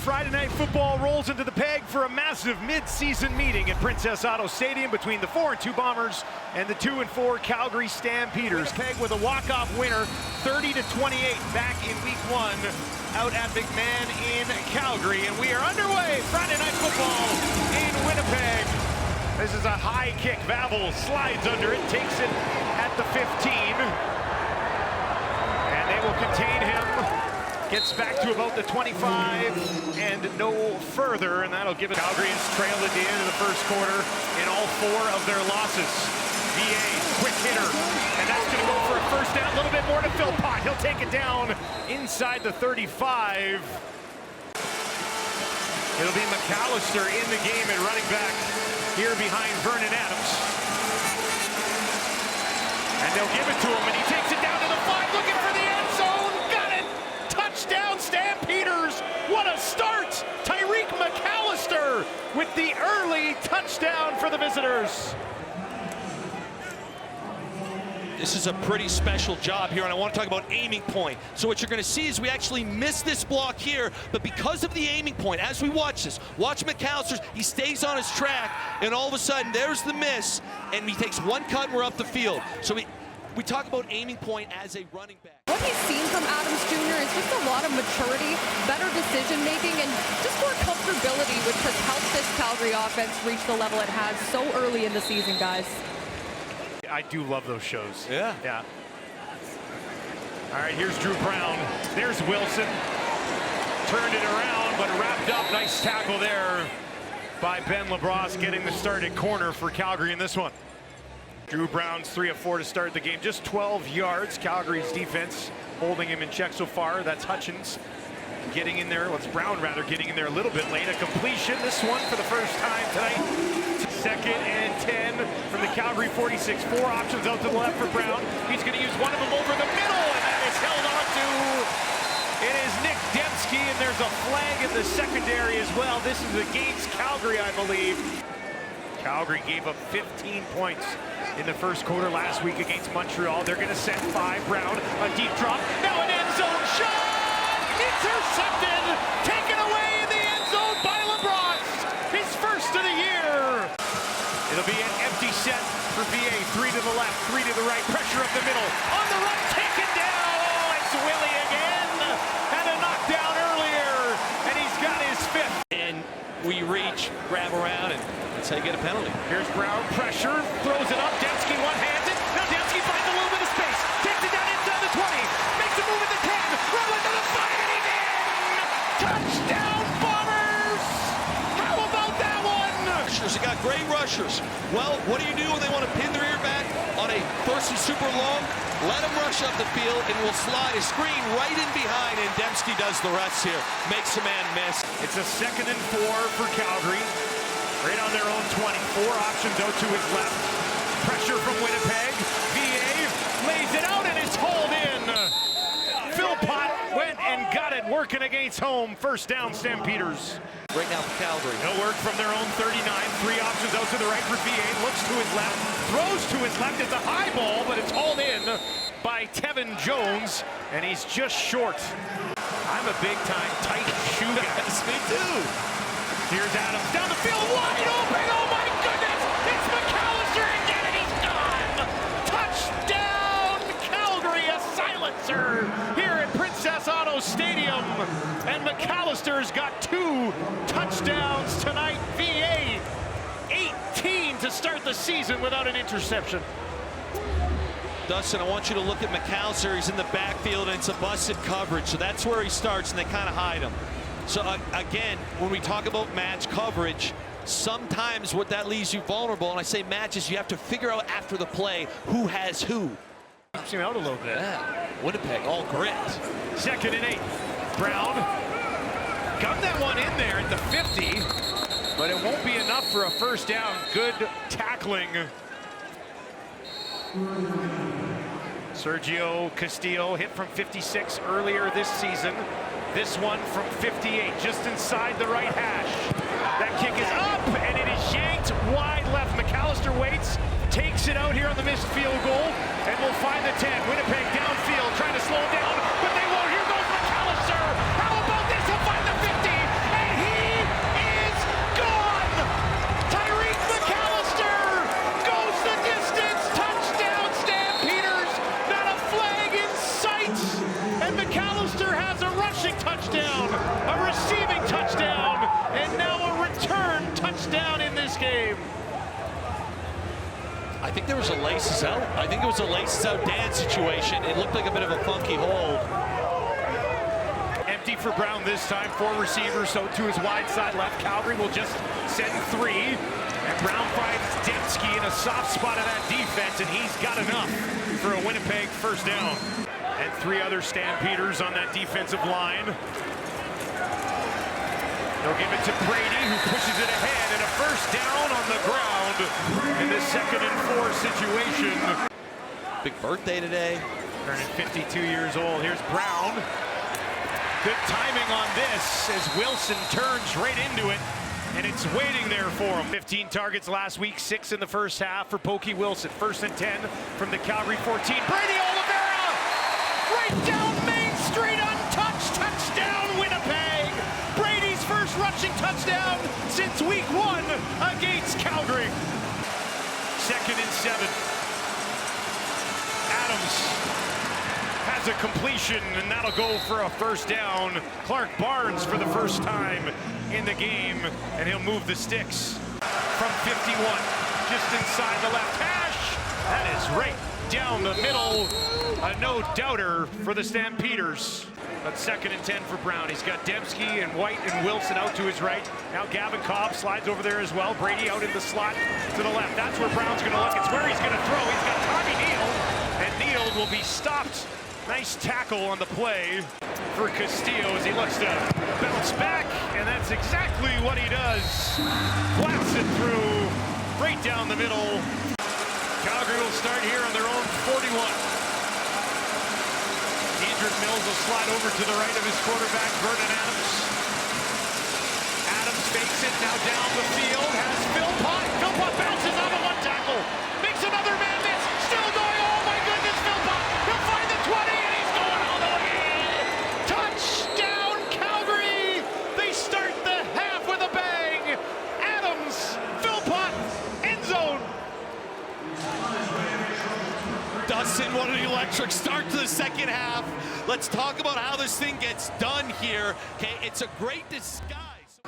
Friday Night Football rolls into the Peg for a massive mid-season meeting at Princess Auto Stadium between the 4-2 Bombers and the 2-4 Calgary Stampeders. Peg with a walk-off winner, 30-28 back in Week 1 out at McMahon in Calgary. And we are underway, Friday Night Football in Winnipeg. This is a high kick. Vavel slides under it, takes it at the 15. And they will contain him. Gets back to about the 25 and no further, and that'll give it. Calgary has trailed at the end of the first quarter in all 4 of their losses. VA, quick hitter, and that's going to go for a first down. A little bit more to Philpott. He'll take it down inside the 35. It'll be Mallister in the game at running back here behind Vernon Adams. And they'll give it to him, and he takes it down to the 5, looking for the end zone. Touchdown Stampeders! What a start! Tyreek Mallister with the early touchdown for the visitors. This is a pretty special job here, and I want to talk about aiming point. So what you're going to see is we actually miss this block here, but because of the aiming point, as we watch this, watch Mallister, he stays on his track, and all of a sudden there's the miss, and he takes one cut and we're up the field. So we talk about aiming point as a running back. What he's seen from Adams Jr. is just a lot of maturity, better decision-making, and just more comfortability, which has helped this Calgary offense reach the level it has so early in the season, guys. I do love those shows. Yeah. Yeah. All right, here's Drew Brown. There's Wilson. Turned it around, but wrapped up. Nice tackle there by Ben LaBrosse, getting the start at corner for Calgary in this one. Drew Brown's 3 of 4 to start the game. Just 12 yards. Calgary's defense holding him in check so far. That's Hutchins getting in there. Well, it's Brown rather getting in there a little bit late. A completion. This one for the first time tonight. 2nd and 10 from the Calgary 46. 4 options out to the left for Brown. He's going to use one of them over the middle, and that is held on to. It is Nick Dembski, and there's a flag in the secondary as well. This is against Calgary, I believe. Calgary gave up 15 points in the first quarter last week against Montreal. They're going to send 5. Brown, a deep drop. Now an end zone shot! Intercepted! Taken away in the end zone by LaBrosse! His first of the year! It'll be an empty set for VA. 3 to the left, 3 to the right. Pressure up the middle. On the right, taken down! Oh, it's Willie again! Had a knockdown earlier, and he's got his 5th. And we reach, grab around, and that's how you get a penalty. Here's Brown, pressure, throws it up. Dembski one-hands it. Now Dembski finds a little bit of space. Takes it down inside the 20. Makes a move at the 10. Rolling to the 5, and he's in! Touchdown, Bombers! How about that one? Rushers, they got great rushers. Well, what do you do when they want to pin their ear back on a 1st and super long? Let them rush up the field, and we'll slide a screen right in behind, and Dembski does the rest here. Makes a man miss. It's a 2nd and 4 for Calgary. Right on their own 20. 4 options out to his left. Pressure from Winnipeg. VA lays it out, and it's hauled in. Philpott went and got it, working against home. First down, Stampeders. Right now for Calgary. No work from their own 39. 3 options out to the right for VA. Looks to his left. Throws to his left. It's a high ball, but it's hauled in by Tevin Jones, and he's just short. I'm a big-time tight shoe guy. Yes, me too. Here's Adams down the field, wide open. Oh my goodness! It's Mallister again, and he's gone. Touchdown, Calgary! A silencer here at Princess Auto Stadium, and Mallister's got 2 touchdowns tonight. VA 18 to start the season without an interception. Dustin, I want you to look at Mallister. He's in the backfield, and it's a busted coverage, so that's where he starts, and they kind of hide him. So again, when we talk about match coverage, sometimes what that leaves you vulnerable, and I say matches, you have to figure out after the play who has who. Keeps him out a little bit. Yeah, Winnipeg, all grit. 2nd and 8. Brown got that one in there at the 50, but it won't be enough for a first down. Good tackling. Sergio Castillo hit from 56 earlier this season. This one from 58, just inside the right hash. That kick is up, and it is yanked wide left. Mallister waits, takes it out here on the missed field goal, and will find the 10. Winnipeg downfield, trying to slow him down, but they won't. Here goes Mallister. How about this? He'll find the 50, and think there was a laces out. I think it was a laces out dance situation. It looked like a bit of a funky hold. Empty for Brown this time. 4 receivers, so to his wide side left. Calgary will just send 3. And Brown finds Dembski in a soft spot of that defense, and he's got enough for a Winnipeg first down. And 3 other Stampeders on that defensive line. They'll give it to Brady, who pushes it ahead, and a first down on the ground in this 2nd and 4 situation. Big birthday today. Turning 52 years old. Here's Brown. Good timing on this as Wilson turns right into it, and it's waiting there for him. 15 targets last week, 6 in the first half for Pokey Wilson. 1st and 10 from the Calgary 14. Brady Oliveira! Right down Main Street, untouched, touchdown Winnipeg! Brady's first rushing touchdown since week 1 against Calgary. 2nd and 7. Adams has a completion, and that'll go for a first down. Clark Barnes for the first time in the game, and he'll move the sticks from 51, just inside the left hash. That is right down the middle. A no-doubter for the Stampeders. But 2nd and 10 for Brown. He's got Dembski and White and Wilson out to his right. Now Gavin Cobb slides over there as well. Brady out in the slot to the left. That's where Brown's going to look. It's where he's going to throw. He's got Tommy Neal, and Neal will be stopped. Nice tackle on the play for Castillo as he looks to bounce back, and that's exactly what he does. Blasts it through, right down the middle. Calgary will start here on their own 41. Dedrick Mills will slide over to the right of his quarterback, Vernon Adams. Adams fakes it, now down the field, has Philpott. Philpott bounces out of 1 tackle, makes another man miss, still going, oh my goodness, Philpott, he'll find the 20, and he's going all the way. Touchdown, Calgary! They start the half with a bang. Adams, Philpott, end zone. Dustin, what an electric start to the 2nd half. Let's talk about how this thing gets done here. Okay, it's a great disguise.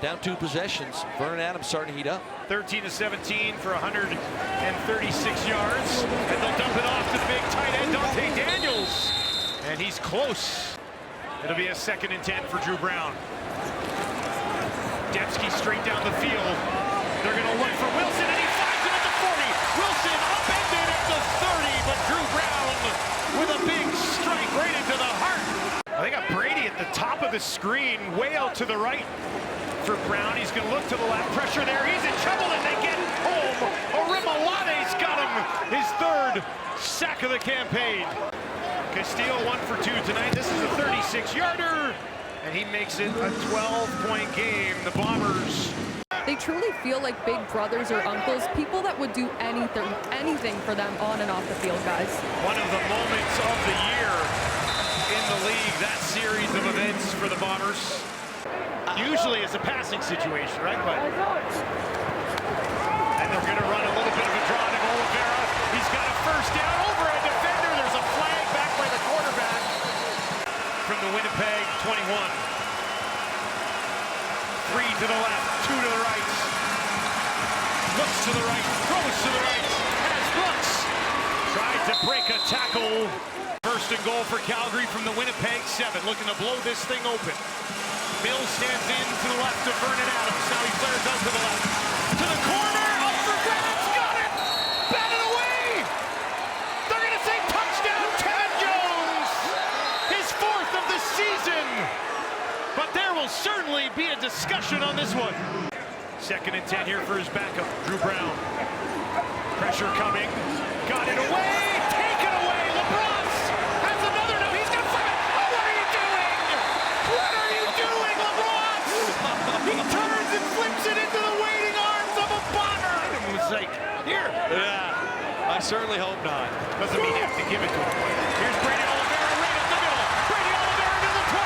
Down 2 possessions. Vernon Adams starting to heat up. 13-17 for 136 yards. And they'll dump it off to the big tight end, Dante Daniels. And he's close. It'll be a 2nd and 10 for Drew Brown. Dembski straight down the field. They're going to look for Wilson, and he finds him at the 40. Wilson upended at the 30, but Drew Brown with a big strike right into the heart. They got Brady at the top of the screen, way out to the right for Brown. He's going to look to the left. Pressure there. He's in trouble, and they get home. Orimalade's got him. His 3rd sack of the campaign. Castillo 1 for 2 tonight. This is a 36-yarder, and he makes it a 12-point game. The Bombers. They truly feel like big brothers or uncles, people that would do anything for them on and off the field, guys. One of the moments of the year in the league, that series of events for the Bombers. Usually it's a passing situation, right? But and they're going to run a little bit of a draw to Oliveira. He's got a first down over a defender. There's a flag back by the quarterback from the Winnipeg 21. 3 to the left, 2 to the right. Looks to the right, throws to the right, has Brooks. Tried to break a tackle. 1st and goal for Calgary from the Winnipeg 7, looking to blow this thing open. Mills stands in to the left of Vernon Adams. Now he flares out to the left. To the corner, up for grabs, got it! Batted away! They're gonna say touchdown, Kevin Jones! His 4th of the season! But there will certainly be a discussion on this one. 2nd and 10 here for his backup, Drew Brown. Pressure coming, got it away, taken away, LeBron has another, no, he's gonna flip it, oh, what are you doing? What are you doing, LeBron? He turns and flips it into the waiting arms of a Bomber. It was like, here. Yeah, I certainly hope not. Doesn't mean you have to give it to him. Here's Brady Oliveira right up the middle. Brady Oliveira to the 20.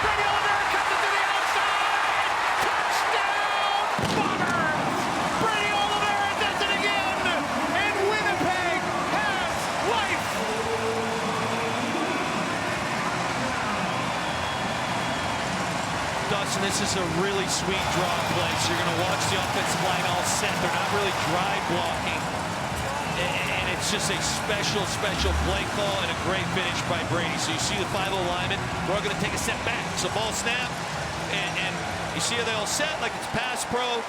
Brady Oliveira cuts it to the outside. Touchdown, Bombers! Brady Oliveira does it again, and Winnipeg has life. Dustin, this is a really sweet draw play. So you're going to watch the offensive line all set. They're not really drive blocking. It's just a special play call and a great finish by Brady. So you see the 5-0 linemen, they're all going to take a step back. So ball snap, and you see how they all set like it's pass pro.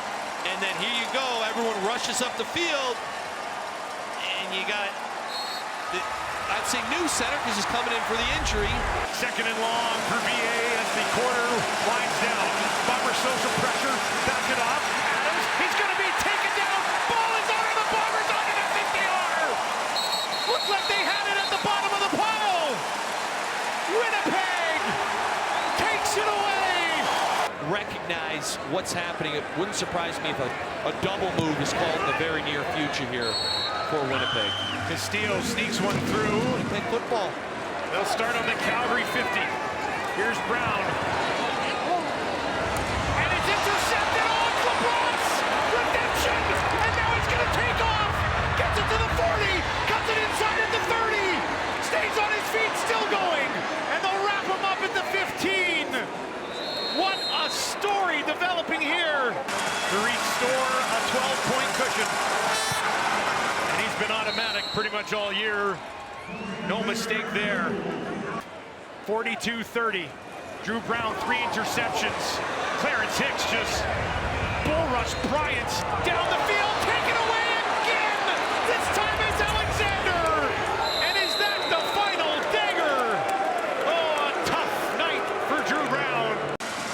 And then here you go, everyone rushes up the field. And you got, I'd say new center because he's coming in for the injury. Second and long for VA as the quarter winds down. Bomber social pressure, back it off. Adams, he's going to be taken down. Ball is on the Bombers onto the 50-yard. Looks like they had it at the bottom of the pile. Winnipeg takes it away. Recognize what's happening. It wouldn't surprise me if a double move is called in the very near future here for Winnipeg. Castillo sneaks one through. Winnipeg football. They'll start on the Calgary 50. Here's Brown. And it's intercepted on LeBron's redemption. And now it's going to take off. Gets it to the 40. Cuts it inside at the 30. Stays on his feet, still going. And they'll wrap him up at the 15. What a story developing here to restore a 12-point cushion. And he's been automatic pretty much all year. No mistake there. 42-30. Drew Brown, 3 interceptions. Clarence Hicks just bull rush Bryant down the field, taken away again. This time it's Alexander. And is that the final dagger? Oh, a tough night for Drew Brown.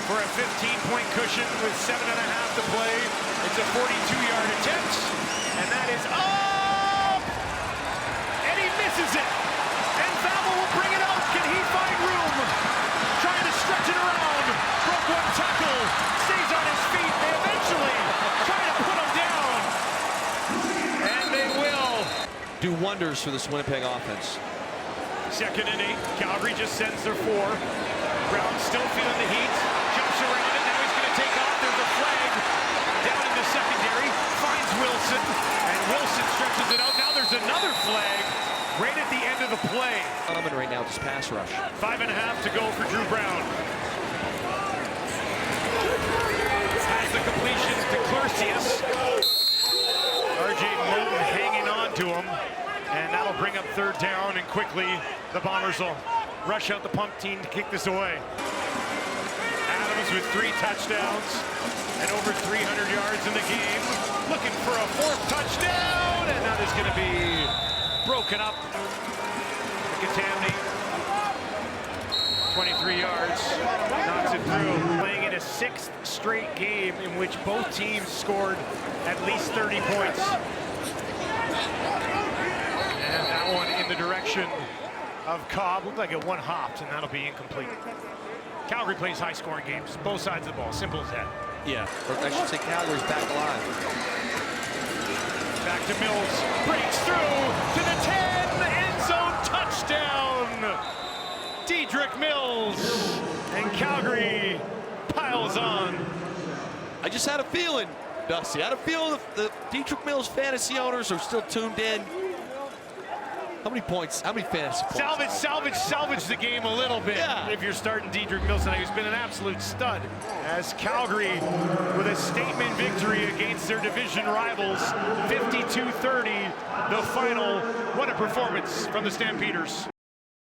For a 15-point cushion with 7.5 to play. It's a 42-yard attempt. And that is up. And he misses it. And Valvo will bring it out. Can he find room? Trying to stretch it around. Broke one tackle. Stays on his feet. They eventually try to put him down. And they will. Do wonders for this Winnipeg offense. 2nd and 8. Calgary just sends their 4. Brown still feeling the heat. Jumps around it. Now he's going to take off. There's a flag down in the secondary. Finds Wilson. And Wilson stretches it out. Now there's another flag. Right at the end of the play. Right now, this pass rush. 5.5 to go for Drew Brown. Has the completion to Clercius. RJ Moulton hanging on to him. And that'll bring up 3rd down. And quickly, the Bombers will rush out the punt team to kick this away. Adams with 3 touchdowns and over 300 yards in the game. Looking for a 4th touchdown. And that is going to be broken up. Katamni, 23 yards, knocks it through. Playing in a 6th straight game in which both teams scored at least 30 points. And that one in the direction of Cobb. Looked like it one-hopped, and that'll be incomplete. Calgary plays high-scoring games, both sides of the ball. Simple as that. Yeah, or I should say Calgary's back alive. Back to Mills, breaks through to the 10, end zone touchdown. Dedrick Mills, and Calgary piles on. I just had a feeling, Dusty, I had a feeling the Dedrick Mills fantasy owners are still tuned in. How many points? How many fantasy points? Salvage the game a little bit. Yeah. If you're starting Dedrick Mills tonight, who's been an absolute stud. As Calgary with a statement victory against their division rivals, 52-30, the final. What a performance from the Stampeders.